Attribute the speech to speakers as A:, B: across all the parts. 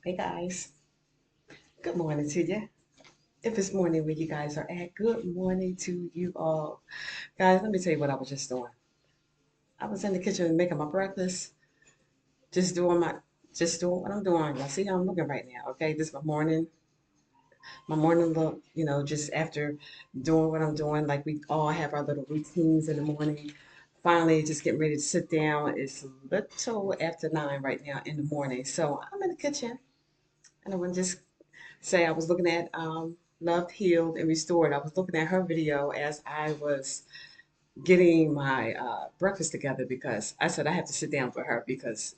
A: Hey guys, good morning to you. If it's morning where you guys are at, good morning to you all. Guys, let me tell you what I was just doing. I was in the kitchen making my breakfast, just doing my just doing what I'm doing. Y'all see how I'm looking right now, okay? This is my morning look, just after doing what I'm doing, like we all have our little routines in the morning. Finally, just getting ready to sit down. It's a little after 9 right now in the morning. So I'm in the kitchen and I want to just say I was looking at Loved, Healed, and Restored. I was looking at her video as I was getting my breakfast together because I said I have to sit down for her because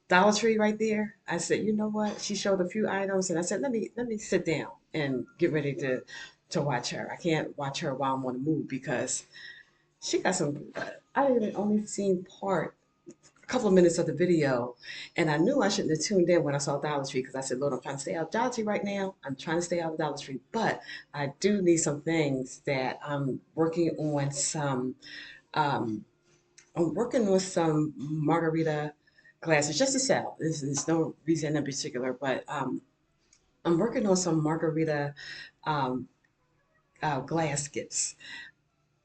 A: Dollar Tree right there. I said, you know what? She showed a few items, and I said, let me sit down and get ready to watch her. I can't watch her while I'm on the move because she got some. I even only seen a couple of minutes of the video, and I knew I shouldn't have tuned in when I saw Dollar Tree because I said, Lord, I'm trying to stay out of Dollar Tree right now. I'm trying to stay out of Dollar Tree, but I do need some things that I'm working on some. Um, I'm working on some margarita glasses just to sell. There's no reason in particular, but I'm working on some margarita um, glass gifts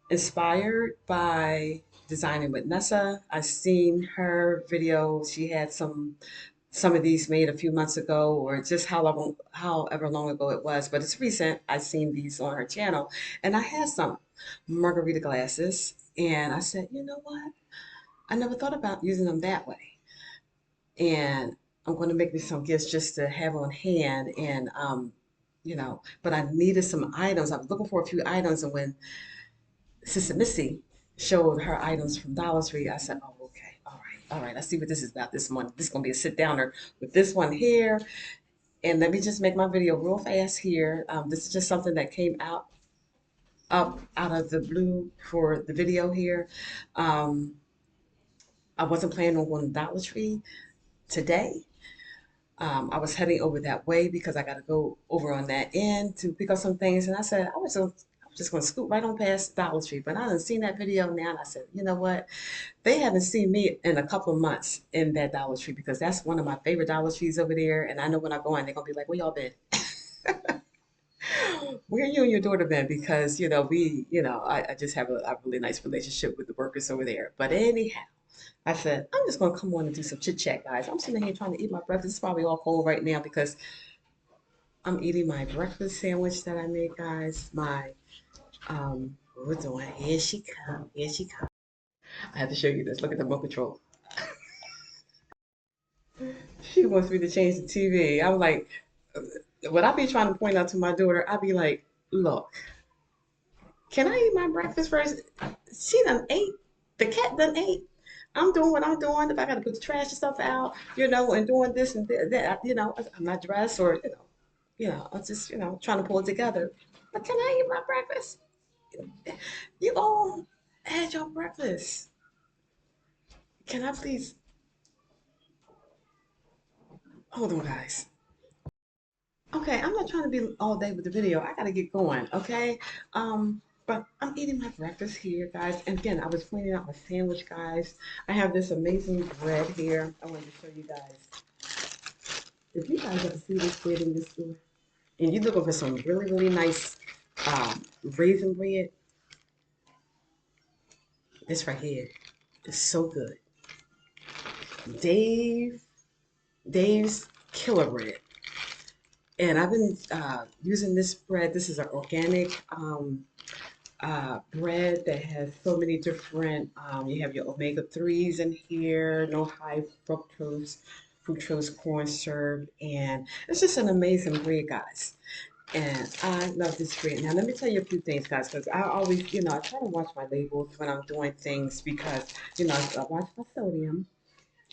A: inspired by designing with Nessa. I've seen her video. She had some of these made a few months ago, or just however long ago it was, but it's recent. I've seen these on her channel, and I had some margarita glasses, and I said, you know what? I never thought about using them that way, and I'm going to make me some gifts just to have on hand, and but I needed some items. I was looking for a few items, and when Sister Missy showed her items from Dollar Tree, I said, oh, okay, all right. I see what this is about this month. This is going to be a sit downer with this one here. And let me just make my video real fast here. This is just something that came up out of the blue for the video here. Um, I wasn't planning on going to Dollar Tree today. I was heading over that way because I got to go over on that end to pick up some things. And I said, I was just going to scoot right on past Dollar Tree. But I didn't seen that video now. And I said, you know what? They haven't seen me in a couple of months in that Dollar Tree because that's one of my favorite Dollar Trees over there. And I know when I go in, they're going to be like, where y'all been? Where you and your daughter been? Because, I just have a really nice relationship with the workers over there. But anyhow, I said, I'm just going to come on and do some chit chat, guys. I'm sitting here trying to eat my breakfast. It's probably all cold right now because I'm eating my breakfast sandwich that I made, guys. We're doing, here she come, here she come. I have to show you this. Look at the remote control. She wants me to change the TV. I'm like, what I be trying to point out to my daughter, I be like, look, can I eat my breakfast first? She done ate. The cat done ate. I'm doing what I'm doing. If I got to put the trash and stuff out, and doing this and that, I'm not dressed or, I'm just, trying to pull it together. But can I eat my breakfast? You all had your breakfast. Can I please hold on, guys? Okay, I'm not trying to be all day with the video. I gotta get going, okay? But I'm eating my breakfast here, guys. And again, I was pointing out my sandwich, guys. I have this amazing bread here. I wanted to show you guys. If you guys ever see this bread in this store, and you're looking for some really, really nice raisin bread, this right here is so good. Dave, Dave's Killer Bread. And I've been using this bread. This is an organic bread that has so many different, you have your omega-3s in here, no high fructose corn syrup, and it's just an amazing bread, guys. And I love this bread. Now, let me tell you a few things, guys, because I always, I try to watch my labels when I'm doing things because, I watch my sodium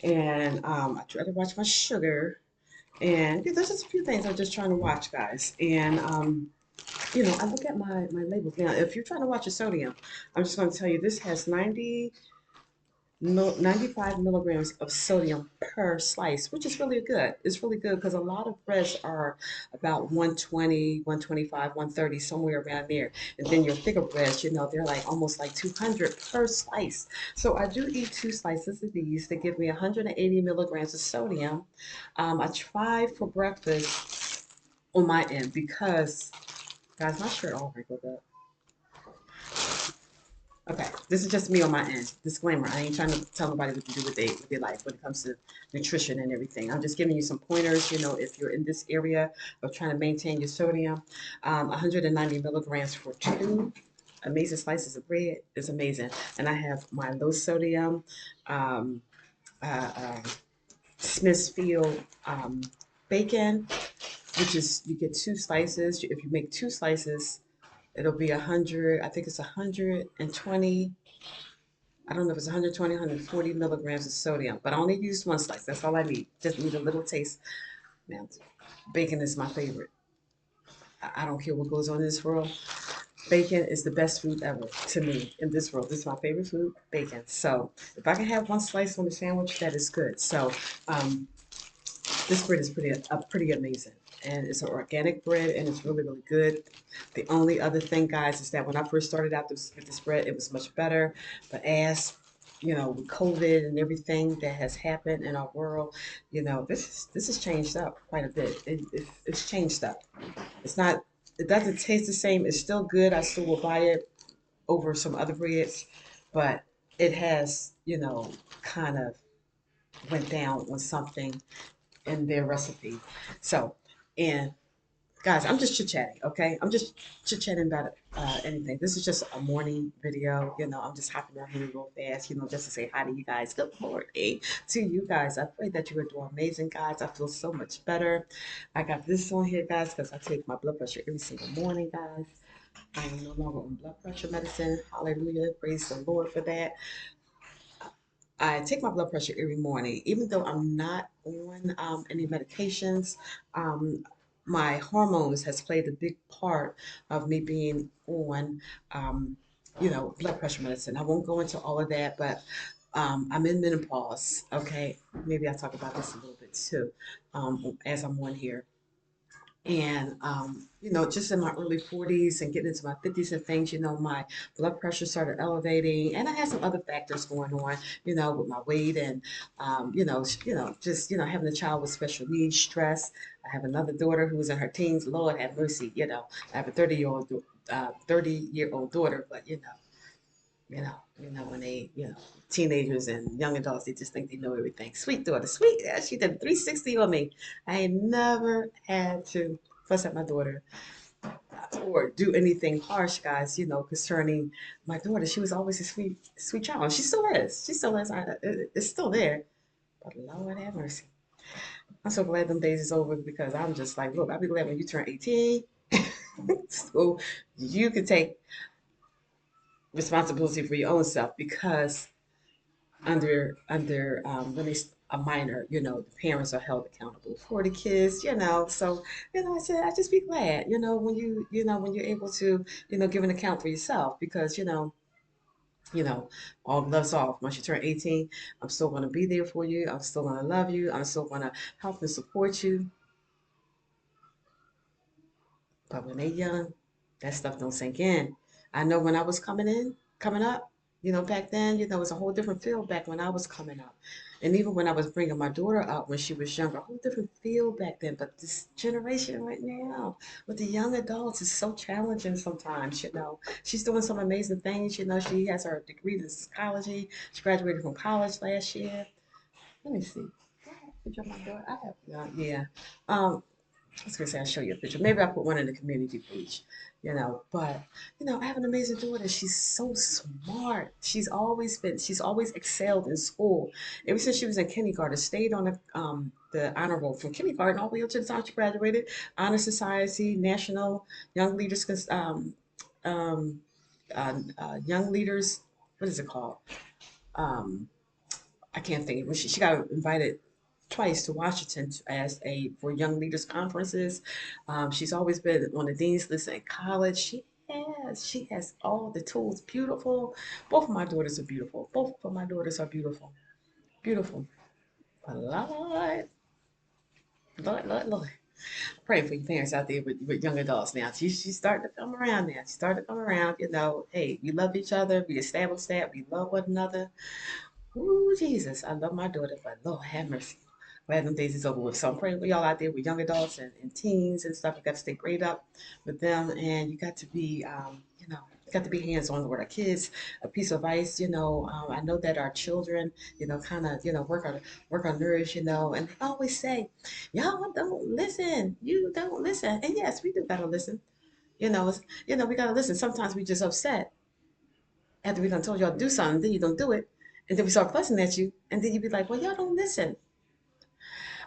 A: and I try to watch my sugar. And there's just a few things I'm just trying to watch, guys. And I look at my labels. Now, if you're trying to watch your sodium, I'm just going to tell you this has 90. 95 milligrams of sodium per slice, which is really good. It's really good because a lot of breads are about 120, 125, 130, somewhere around there. And then your thicker breads, they're like almost like 200 per slice. So I do eat two slices of these. They give me 180 milligrams of sodium. I try for breakfast on my end because, guys, my shirt all wrinkled up. Okay, this is just me on my end. Disclaimer: I ain't trying to tell nobody what to do with their life when it comes to nutrition and everything. I'm just giving you some pointers. If you're in this area of trying to maintain your sodium, 190 milligrams for two amazing slices of bread is amazing. And I have my low sodium um, uh, uh, Smithfield bacon, which is you get two slices. If you make two slices, it'll be 100. I think it's 120. I don't know if it's 120, 140 milligrams of sodium, but I only used one slice. That's all I need. Just need a little taste. Now, bacon is my favorite. I don't care what goes on in this world. Bacon is the best food ever to me in this world. This is my favorite food, bacon. So if I can have one slice on the sandwich, that is good. So um, this bread is pretty amazing, and it's an organic bread, and it's really really good. The only other thing, guys, is that when I first started out with this bread, it was much better. But as with COVID and everything that has happened in our world, this has changed up quite a bit. It's changed up. It's not. It doesn't taste the same. It's still good. I still will buy it over some other breads, but it has kind of went down on something in their recipe. So, and guys, I'm just chit chatting, okay? I'm just chit chatting about anything. This is just a morning video. I'm just hopping on here real fast, just to say hi to you guys. Good morning to you guys. I pray that you are doing amazing, guys. I feel so much better. I got this on here, guys, because I take my blood pressure every single morning, guys. I am no longer on blood pressure medicine. Hallelujah. Praise the Lord for that. I take my blood pressure every morning, even though I'm not on any medications. Um, my hormones has played a big part of me being on, blood pressure medicine. I won't go into all of that, but I'm in menopause. Okay, maybe I'll talk about this a little bit too, as I'm on here. And, just in my early 40s and getting into my 50s and things, my blood pressure started elevating. And I had some other factors going on, with my weight and, just, having a child with special needs, stress. I have another daughter who's in her teens. Lord have mercy, I have a 30-year-old daughter, but, when they, teenagers and young adults, they just think they know everything. Sweet daughter, sweet. Yeah, she did a 360 on me. I ain't never had to fuss at my daughter or do anything harsh, guys, concerning my daughter. She was always a sweet, sweet child. She still is. She still is. It's still there. But Lord have mercy. I'm so glad them days is over because I'm just like, look, I'll be glad when you turn 18. So you can take responsibility for your own self because under when they a minor, the parents are held accountable for the kids, So, I said I just be glad, when when you're able to, give an account for yourself because you know, all gloves off. Once you turn 18, I'm still gonna be there for you. I'm still gonna love you. I'm still gonna help and support you. But when they young, that stuff don't sink in. I know when I was coming up, back then, it was a whole different feel back when I was coming up. And even when I was bringing my daughter up when she was younger, a whole different feel back then. But this generation right now with the young adults is so challenging sometimes, She's doing some amazing things, She has her degree in psychology. She graduated from college last year. Let me see. Do I have a picture of my daughter? I have, yeah. I was gonna say I'll show you a picture. Maybe I'll put one in the community page, But I have an amazing daughter. She's so smart. She's always excelled in school. Ever since she was in kindergarten, stayed on the honor roll from kindergarten all the way up to the time she graduated. Honor Society, National Young Leaders, um, Young Leaders. What is it called? Um, I can't think. She got invited twice to Washington as a for young leaders conferences. She's always been on the dean's list at college. She Yes, she has all the tools. Beautiful. Both of my daughters are beautiful. Both of my daughters are beautiful. Beautiful. But Lord. Pray for your parents out there with young adults now. She's starting to come around now. She's starting to come around. Hey, we love each other. We established that. We love one another. Ooh, Jesus. I love my daughter, but Lord have mercy. Glad them days is over with. So I'm praying for y'all out there with young adults and teens and stuff. You got to stay prayed up with them, and you got to be, you got to be hands on with our kids. A piece of advice, I know that our children, kind of, work our nerves, and they always say, y'all don't listen. You don't listen. And yes, we do gotta listen. We gotta listen. Sometimes we just upset after we done told y'all to do something, then you don't do it. And then we start fussing at you, and then you be like, well, y'all don't listen.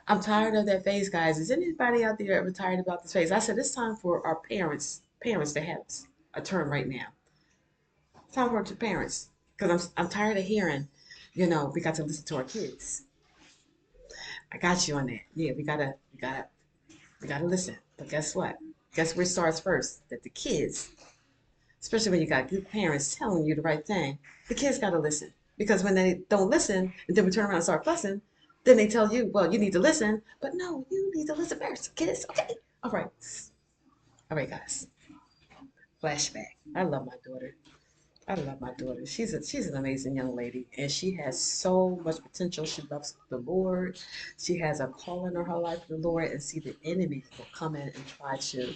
A: I'm tired of that phase, guys. Is anybody out there ever tired about this phase? I said it's time for our parents to have a turn right now. It's time for our parents. Because I'm tired of hearing, we got to listen to our kids. I got you on that. Yeah, we gotta listen. But guess what? Guess where it starts first? That the kids, especially when you got good parents telling you the right thing, the kids gotta listen. Because when they don't listen, and then we turn around and start fussing, then they tell you, well, you need to listen. But no, you need to listen first, kids. Okay. All right. All right, guys. Flashback. I love my daughter. I love my daughter. She's an amazing young lady, and she has so much potential. She loves the Lord. She has a calling on her life for the Lord, and see the enemy will come in and try to,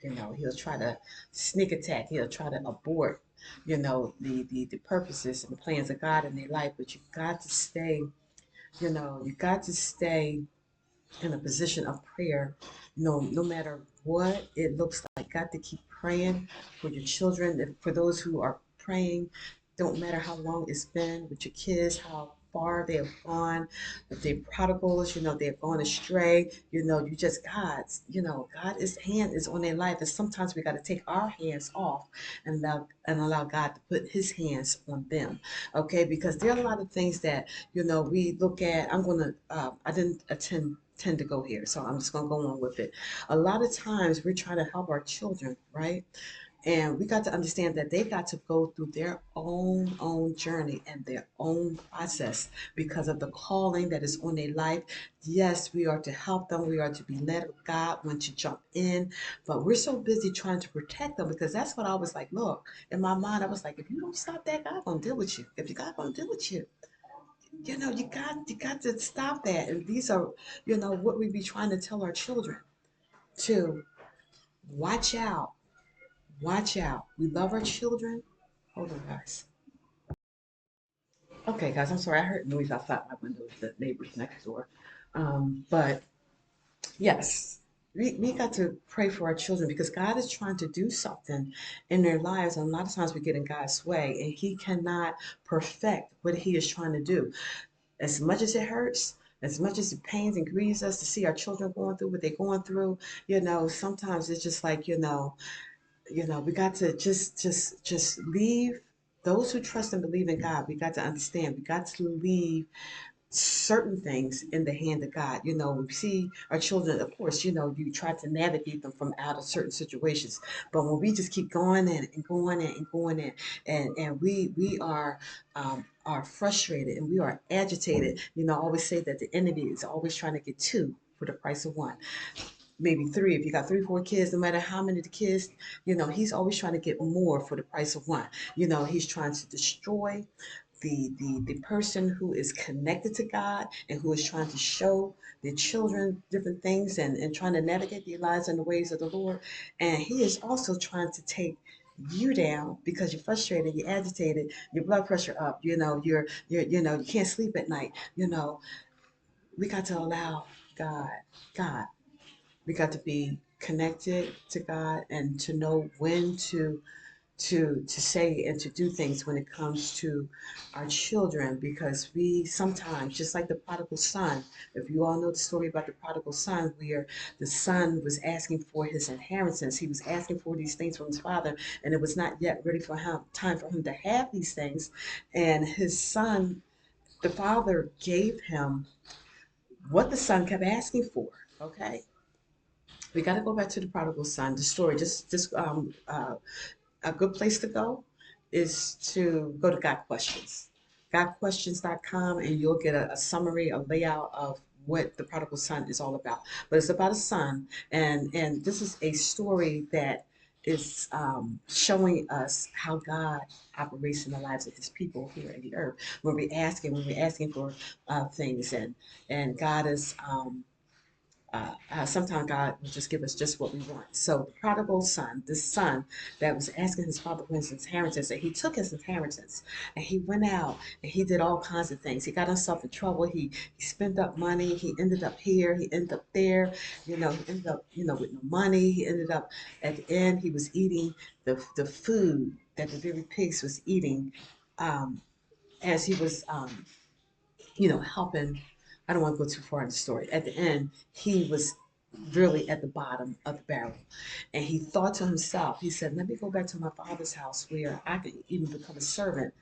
A: he'll try to sneak attack. He'll try to abort, the purposes and the plans of God in their life. But you got to stay, you got to stay in a position of prayer, no matter what it looks like. Got to keep praying for your children, for those who are praying. Don't matter how long it's been with your kids, how far they have gone, if they're prodigals, they've gone astray, you just God's, God is hand is on their life. And sometimes we got to take our hands off and allow God to put his hands on them. Okay, because there are a lot of things that we look at. I didn't tend to go here, so I'm just gonna go on with it. A lot of times we're trying to help our children, right? And we got to understand that they got to go through their own journey and their own process because of the calling that is on their life. Yes, we are to help them. We are to be led of God when to jump in, but we're so busy trying to protect them because that's what I was like. Look, in my mind, I was like, if you don't stop that, God gonna deal with you. If you God gonna deal with you, you got to stop that. And these are, what we be trying to tell our children to watch out. Watch out. We love our children. Hold on, guys. Okay, guys, I'm sorry. I heard noise outside my window. The neighbors next door. But yes, we got to pray for our children because God is trying to do something in their lives. And a lot of times we get in God's way and he cannot perfect what he is trying to do. As much as it hurts, as much as it pains and grieves us to see our children going through what they're going through, sometimes it's just like, we got to just leave those who trust and believe in God. We got to understand. We got to leave certain things in the hand of God. We see our children, of course, you try to navigate them from out of certain situations. But when we just keep going in and going in and going in, and we are frustrated and we are agitated, I always say that the enemy is always trying to get two for the price of one, maybe three. If you got three, four kids, no matter how many the kids, he's always trying to get more for the price of one. He's trying to destroy the person who is connected to God and who is trying to show their children different things and trying to navigate their lives in the ways of the Lord. And he is also trying to take you down because you're frustrated, you're agitated, your blood pressure up, you can't sleep at night. We got to allow God, we got to be connected to God and to know when to say and to do things when it comes to our children because we sometimes, just like the prodigal son, if you all know the story about the prodigal son, where the son was asking for his inheritance, he was asking for these things from his father, and it was not yet ready for him, time for him to have these things. And his son, the father gave him what the son kept asking for. Okay, we got to go back to the prodigal son, the story, just a good place to go is to go to Got Questions. GotQuestions.com, and you'll get a summary, a layout of what the prodigal son is all about. But it's about a son, and this is a story that is showing us how God operates in the lives of His people here in the earth. When we're asking for things, and God is sometimes God will just give us just what we want. So the prodigal son, this son that was asking his father for his inheritance, and he took his inheritance and he went out and he did all kinds of things. He got himself in trouble. He spent up money. He ended up here. He ended up there. He ended up with no money. He ended up at the end. He was eating the food that the very pigs was eating, um, as he was helping. I don't want to go too far in the story. At the end, he was really at the bottom of the barrel. And he thought to himself, he said, let me go back to my father's house where I could even become a servant,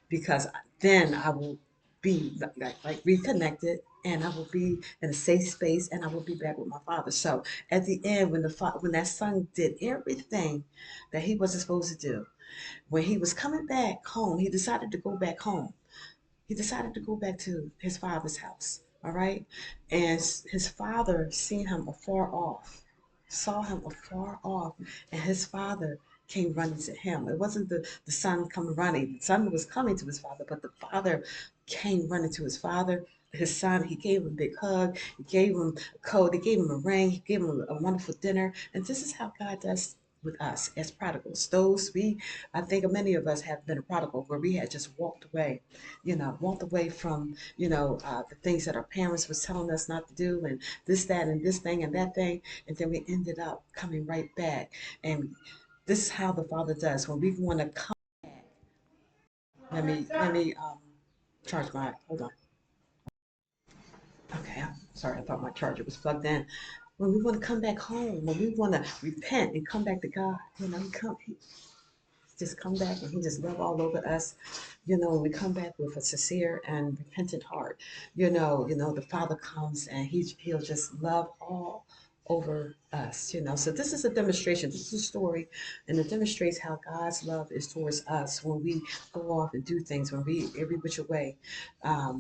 A: because then I will be like reconnected, and I will be in a safe space, and I will be back with my father. So at the end, when that son did everything that he wasn't supposed to do, when he was coming back home, he decided to go back home. He decided to go back to his father's house. All right. And his father seen him afar off, saw him afar off, and his father came running to him. It wasn't the son coming running. The son was coming to his father, but the father came running to his father. His son, he gave him a big hug. He gave him a coat. He gave him a ring. He gave him a wonderful dinner. And this is how God does with us as prodigals. I think many of us have been a prodigal where we had just walked away from, the things that our parents was telling us not to do, and this, that, and this thing and that thing. And then we ended up coming right back. And this is how the Father does. When we want to come, let me charge my, hold on. Okay, I'm sorry, I thought my charger was plugged in. When we want to come back home, when we want to repent and come back to God, he just come back and he just love all over us. When we come back with a sincere and repentant heart, the Father comes and he'll just love all over us. So this is a demonstration. This is a story, and it demonstrates how God's love is towards us when we go off and do things, when we every which way. God,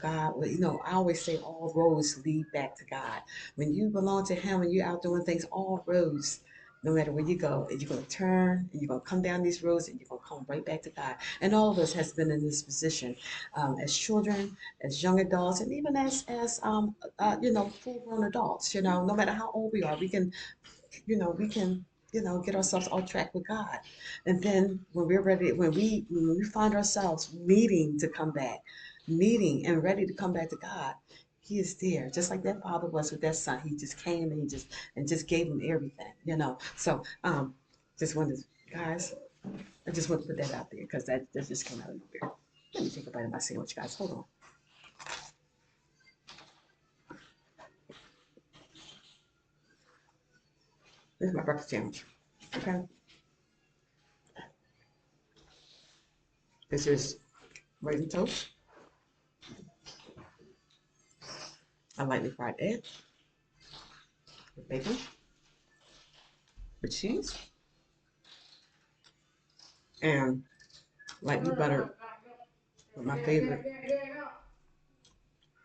A: I always say all roads lead back to God. When you belong to Him and you're out doing things, all roads, no matter where you go, and you're going to turn and you're going to come down these roads and you're going to come right back to God. And all of us has been in this position, as children, as young adults, and even as full grown adults. No matter how old we are, we can get ourselves on track with God. And then when we're ready, when we find ourselves needing to come back, needing and ready to come back to God, He is there, just like that father was with that son. He just came and he just gave him everything. So just wanted guys, I just want to put that out there because that just came out of nowhere. Let me take a bite of my sandwich, guys. Hold on. This is my breakfast sandwich. Okay. This is raisin toast, a lightly fried egg with bacon, with cheese, and lightly buttered with my favorite,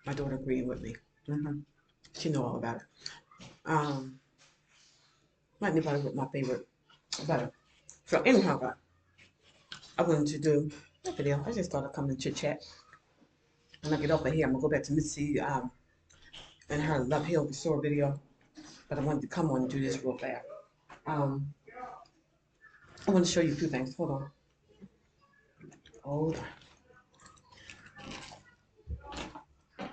A: my daughter agreeing with me. hmm She know all about it. Um, lightly buttered with my favorite butter. So anyhow, guys, I wanted to do a video. I just thought I'd come and chit chat. When I get off of here, I'm gonna go back to Missy and her Love Hill Restore video. But I wanted to come on and do this real fast. Um, I want to show you a few things. Hold on. Hold on.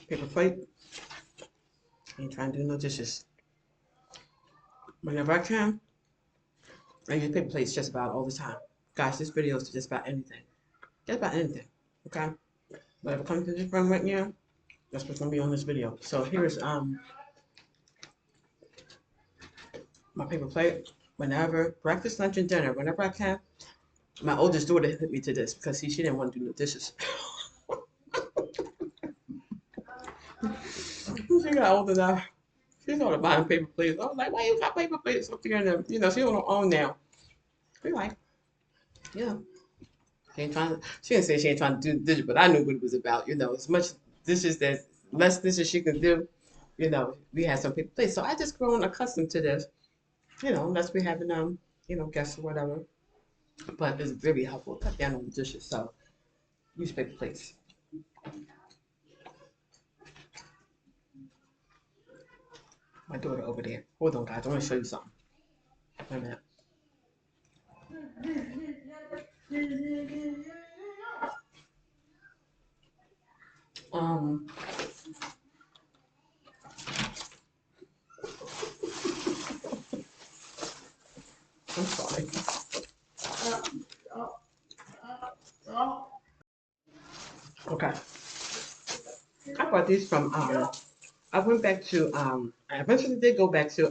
A: Paper plate. Ain't trying to do no dishes. Whenever I can, I use paper plates just about all the time. Guys, this video is just about anything. Just about anything. Okay? Whatever comes to this room right now, that's what's gonna be on this video. So here's my paper plate. Whenever breakfast, lunch, and dinner, whenever I can. My oldest daughter hit me to this because she didn't want to do no dishes. She got old enough. She started buying paper plates. I was like, why you got paper plates up here? And she on her own now. We're like, yeah. She didn't say she ain't trying to do dishes, but I knew what it was about. As much dishes that less dishes she could do. We had some paper plates. So I just grown accustomed to this. Unless we having guests or whatever. But it's very helpful to cut down on the dishes. So use paper plates. My daughter over there. Hold on, guys. I want to show you something. Wait a minute. Um, I'm sorry. Okay. I bought these from I went back to I eventually did go back to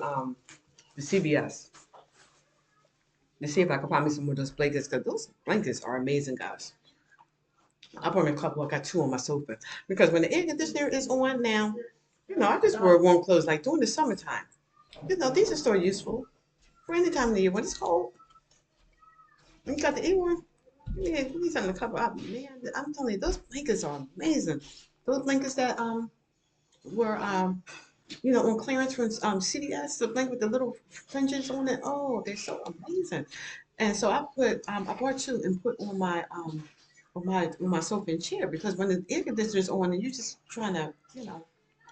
A: the CVS to see if I could find me some more of those blankets because those blankets are amazing, guys. I bought me a couple. I got two on my sofa because when the air conditioner is on now, I just wear warm clothes like during the summertime. These are still useful for any time of the year when it's cold. When you got the A1, you need something to cover up. Man, I'm telling you, those blankets are amazing. Those blankets that were on clearance from CVS, the blanket with the little fringes on it. Oh, they're so amazing. And so I bought two and put on my sofa and chair because when the air conditioner's on and you're just trying to,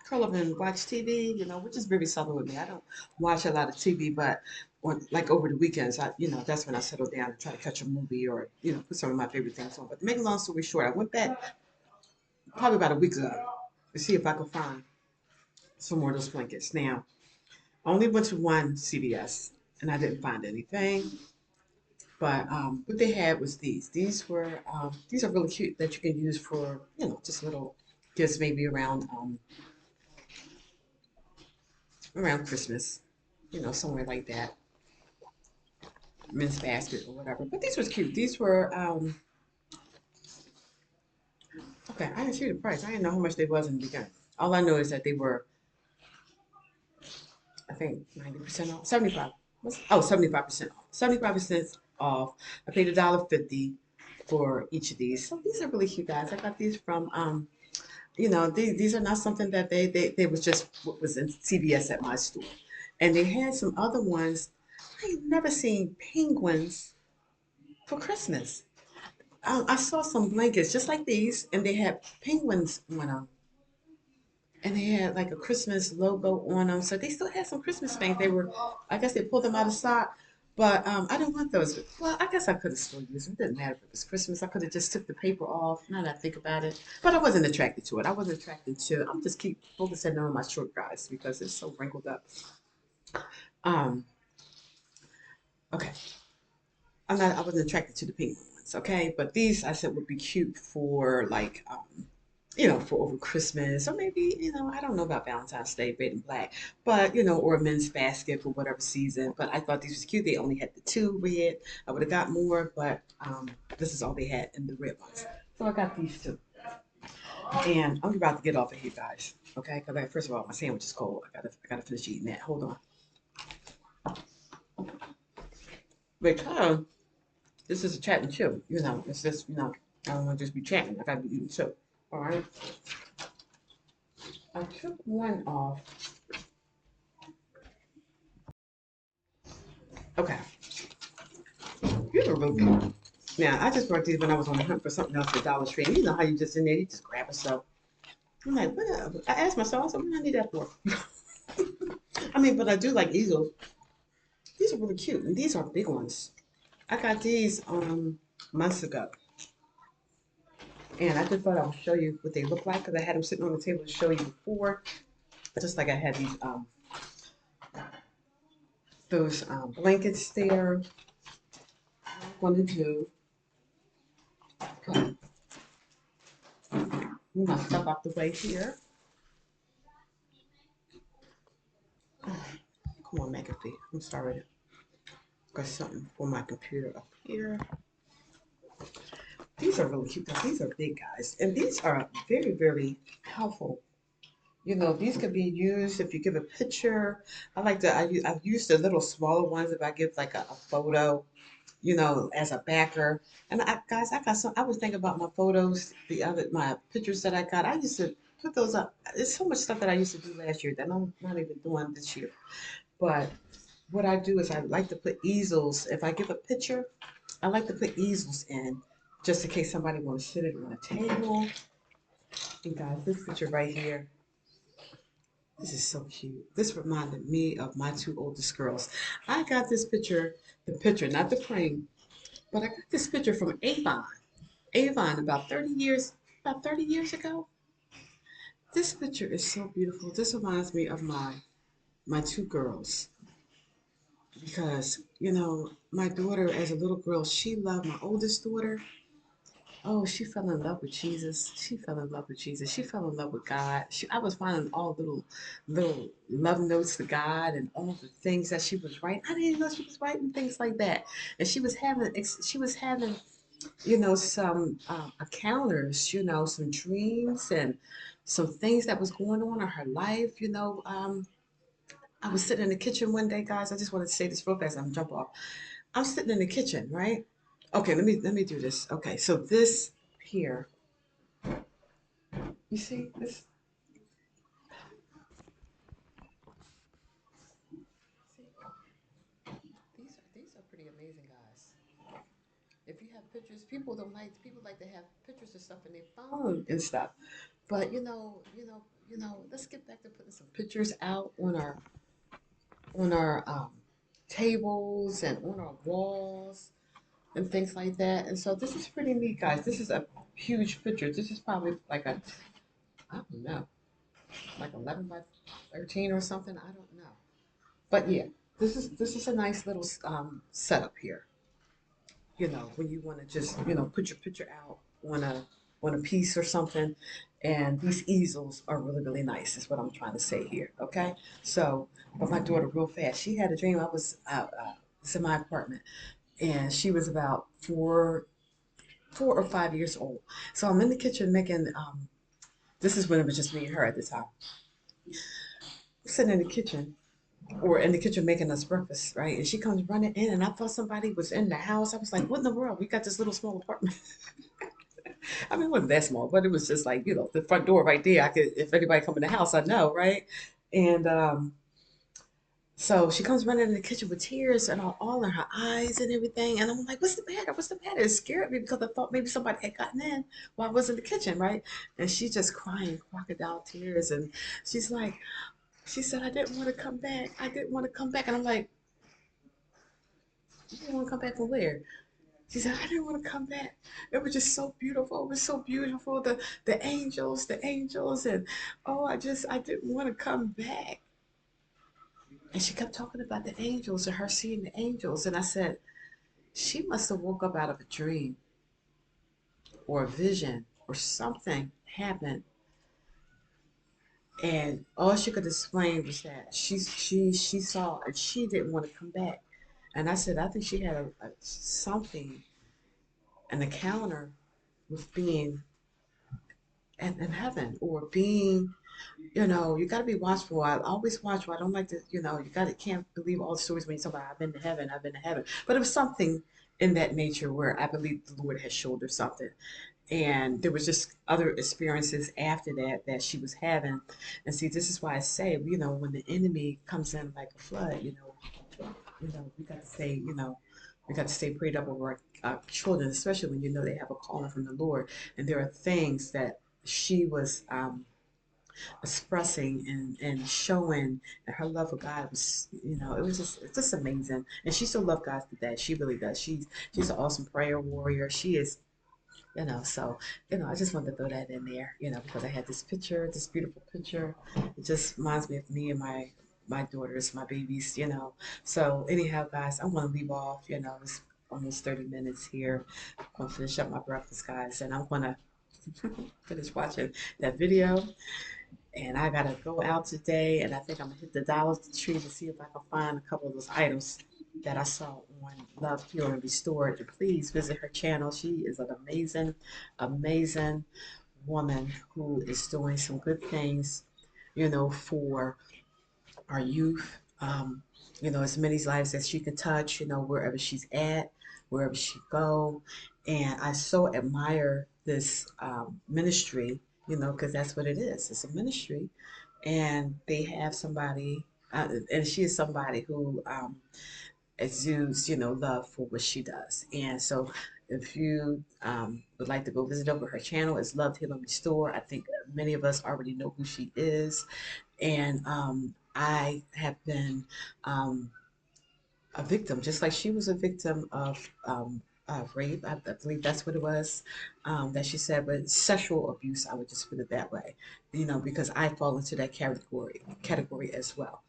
A: curl up and watch TV, which is very seldom with me. I don't watch a lot of TV, but like over the weekends, that's when I settle down and try to catch a movie or, put some of my favorite things on. But to make a long story short, I went back probably about a week ago to see if I could find some more of those blankets. Now, I only went to one CVS and I didn't find anything. But what they had was these. These are really cute that you can use for just little gifts maybe around Christmas, somewhere like that, men's basket or whatever. But these was cute. These were okay. I didn't see the price. I didn't know how much they was in the beginning. All I know is that they were, I think, 90% off, 75. 75% off. 75% off. I paid $1.50 for each of these. So these are really cute, guys. I got these from these are not something that they was just what was in CVS at my store. And they had some other ones. I ain't never seen penguins for Christmas. I saw some blankets just like these, and they had penguins on them. And they had like a Christmas logo on them. So they still had some Christmas things. I guess they pulled them out of stock. But I didn't want those. Well, I guess I could have still used them. It didn't matter if it was Christmas. I could have just took the paper off. Now that I think about it, but I wasn't attracted to it. I wasn't attracted to. I'm just keep focusing on my short guys because it's so wrinkled up. Um, okay, I'm not. I wasn't attracted to the pink ones. Okay, but these I said would be cute for like for over Christmas or maybe, I don't know about Valentine's Day, red and black, but, or a men's basket for whatever season. But I thought these was cute. They only had the two red. I would have got more, but this is all they had in the red ones. So I got these two. And I'm about to get off of here, guys. Okay, because first of all, my sandwich is cold. I gotta finish eating that. Hold on. Because this is a chat and chill. It's just, I don't want to just be chatting. I gotta be eating too. All right. I took one off. Okay. These are really good. Now, I just bought these when I was on the hunt for something else at Dollar Tree. And you know how you just in there, you just grab a stuff. I'm like, what? I asked myself, I said, what do I need that for? I mean, but I do like easels. These are really cute, and these are big ones. I got these months ago, and I just thought I would show you what they look like because I had them sitting on the table to show you before. Just like I had those blankets there. What I'm going to do, okay, move my stuff out the way here. Come on, McAfee. I'm sorry. Got something for my computer up here. These are really cute because these are big guys. And these are very, very helpful, You know, these could be used if you give a picture. I've used the little smaller ones if I give like a photo, you know, as a backer. And guys, I got some. I was thinking about my photos, my pictures that I got. I used to put those up. There's so much stuff that I used to do last year that I'm not even doing this year. But what I do is I like to put easels. If I give a picture, I like to put easels in just in case somebody want to sit it on a table. And guys, this picture right here, this is so cute. This reminded me of my two oldest girls. I got this picture, the picture, not the frame, but I got this picture from Avon. Avon about 30 years ago. This picture is so beautiful. This reminds me of my two girls because, you know, my daughter as a little girl, she loved my oldest daughter. Oh, she fell in love with Jesus. She fell in love with Jesus. She fell in love with God. I was finding all little love notes to God and all the things that she was writing. I didn't even know she was writing things like that. And she was having you know some encounters, you know, some dreams and some things that was going on in her life. You know, I was sitting in the kitchen one day, guys. I just wanted to say this real fast. I'm gonna jump off. I'm sitting in the kitchen, right? Okay, let me do this. Okay, so this here. You see this? See, these are pretty amazing, guys. If you have pictures, people like to have pictures of stuff in their phone and stuff. But let's get back to putting some pictures out on our tables and on our walls and things like that. And so this is pretty neat, guys. This is a huge picture. This is probably like I don't know, like 11 by 13 or something. I don't know. But yeah, this is a nice little setup here. You know, when you want to just put your picture out on a piece or something, and these easels are really really nice. Is what I'm trying to say here. Okay, so but my daughter real fast. She had a dream. I was it's in my apartment, and she was about 4 or 5 years old. So I'm in the kitchen making. This is when it was just me and her at the time. Sitting in the kitchen, or in the kitchen making us breakfast, right? And she comes running in, and I thought somebody was in the house. I was like, "What in the world? We got this little small apartment." I mean, it wasn't that small, but it was just like the front door right there. I could, if anybody come in the house, I know, right? And so she comes running in the kitchen with tears and all in her eyes and everything. And I'm like, "What's the matter? What's the matter?" It scared me because I thought maybe somebody had gotten in while I was in the kitchen, right? And she's just crying crocodile tears, and she's like, she said, "I didn't want to come back. I didn't want to come back." And I'm like, "You didn't want to come back from where?" She said, "I didn't want to come back. It was just so beautiful. It was so beautiful. The angels, and oh, I didn't want to come back." And she kept talking about the angels and her seeing the angels. And I said, she must have woke up out of a dream or a vision or something happened. And all she could explain was that she saw and she didn't want to come back. And I said, I think she had a something, an encounter with being in heaven or being, you got to be watchful. I always watchful. I don't like to, can't believe all the stories when you talk about I've been to heaven, I've been to heaven. But it was something in that nature where I believe the Lord has showed her something. And there was just other experiences after that that she was having. And see, this is why I say, when the enemy comes in like a flood, we got to stay, we got to stay prayed up over our children, especially when they have a calling from the Lord. And there are things that she was expressing and showing that her love for God was, it was just amazing. And she still loves God to that. She really does. She's an awesome prayer warrior. She is, so I just wanted to throw that in there, because I had this picture, this beautiful picture. It just reminds me of me and my daughters, my babies, So anyhow, guys, I'm gonna leave off, it's almost 30 minutes here. I'm gonna finish up my breakfast, guys, and I'm gonna finish watching that video. And I gotta go out today, and I think I'm gonna hit the Dollar Tree to see if I can find a couple of those items that I saw on Love, Pure, and Restored. And please visit her channel. She is an amazing, amazing woman who is doing some good things, for our youth, as many lives as she can touch, wherever she's at, wherever she go. And I so admire this ministry, because that's what it is. It's a ministry, and they have somebody, and she is somebody who exudes, love for what she does. And so, if you would like to go visit over her channel, it's Love Heal and Restore. I think many of us already know who she is, and I have been um, a victim, just like she was a victim of rape. I believe that's what it was that she said, but sexual abuse. I would just put it that way, because I fall into that category as well.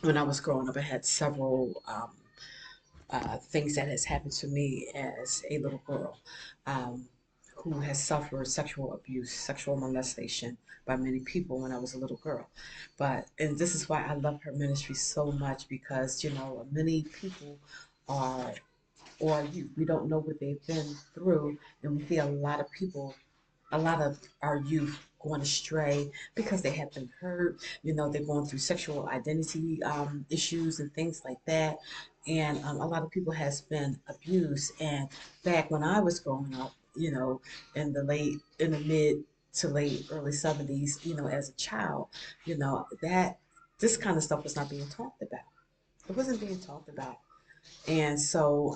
A: When I was growing up, I had several things that has happened to me as a little girl. Um, who has suffered sexual abuse, sexual molestation by many people when I was a little girl. And this is why I love her ministry so much, because, many people are, or you, we don't know what they've been through. And we see a lot of our youth going astray because they have been hurt. They're going through sexual identity issues and things like that. And a lot of people has been abused. And back when I was growing up, in the mid to late early 70s, as a child, that this kind of stuff was not being talked about. It wasn't being talked about. And so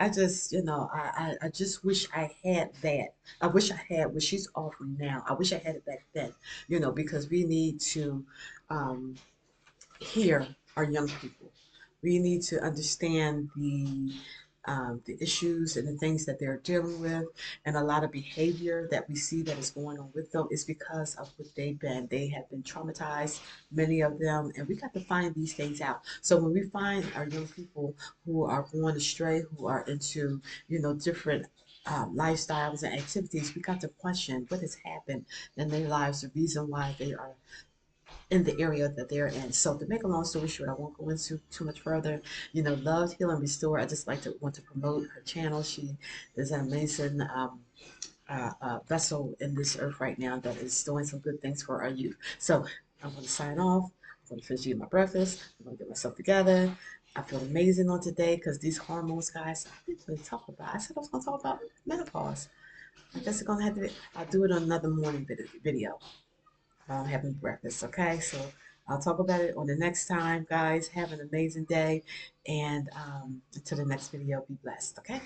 A: I just, I just wish I had that. I wish I had what she's offering now. I wish I had it back then, because we need to um, hear our young people. We need to understand the issues and the things that they're dealing with, and a lot of behavior that we see that is going on with them is because of what they've been. They have been traumatized, many of them, and we got to find these things out. So when we find our young people who are going astray, who are into, different lifestyles and activities, we got to question what has happened in their lives, the reason why they are in the area that they're in. So to make a long story short, I won't go into too much further. Love, Heal, and Restore. I just like to want to promote her channel. She is an amazing vessel in this earth right now that is doing some good things for our youth. So I'm going to sign off. I'm going to finish eating my breakfast. I'm going to get myself together. I feel amazing on today because these hormones, guys, I didn't really talk about. I said I was going to talk about menopause. I guess it's going to have to. I'll do it on another morning video. Having breakfast. Okay, so I'll talk about it on the next time, guys. Have an amazing day, and until the next video, be blessed. Okay.